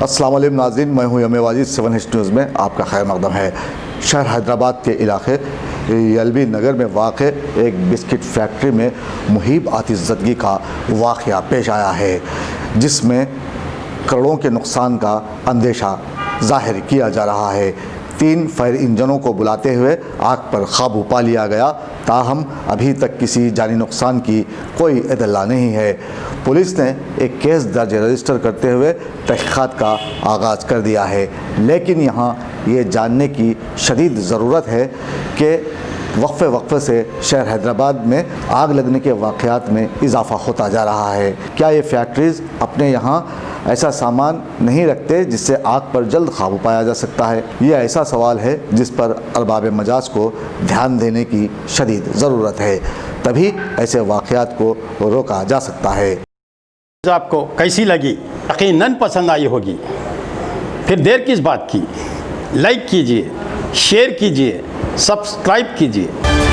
अस्सलाम वालेकुम नाज़रीन, मैं हूं यम वाजिद। 7 हिस्ट न्यूज़ में आपका खैर मकदम है। शहर हैदराबाद के इलाके एलबी नगर में वाक़ एक बिस्किट फैक्ट्री में मुहीब आतिशज़दगी का वाक़या पेश आया है, जिसमें करोड़ों के नुकसान का अंदेशा ज़ाहिर किया जा रहा है। 3 फायर इंजनों को बुलाते हुए आग पर काबू पा लिया गया, ताहम अभी तक किसी जानी नुकसान की कोई इत्तला नहीं है। पुलिस ने एक केस दर्ज रजिस्टर करते हुए तहक़ीक़ात का आगाज़ कर दिया है, लेकिन यहाँ ये जानने की शदीद ज़रूरत है कि वक्फ़े से शहर हैदराबाद में आग लगने के वाक़यात में इजाफ़ा होता जा रहा है। क्या ये फैक्ट्रीज़ अपने यहाँ ऐसा सामान नहीं रखते जिससे आग पर जल्द काबू पाया जा सकता है? ये ऐसा सवाल है जिस पर अरबाब मजाज को ध्यान देने की शदीद ज़रूरत है, तभी ऐसे वाक़यात को रोका जा सकता है। आपको कैसी लगी? यकीनन पसंद आई होगी। फिर देर किस बात की? लाइक कीजिए, शेयर कीजिए, सब्सक्राइब कीजिए।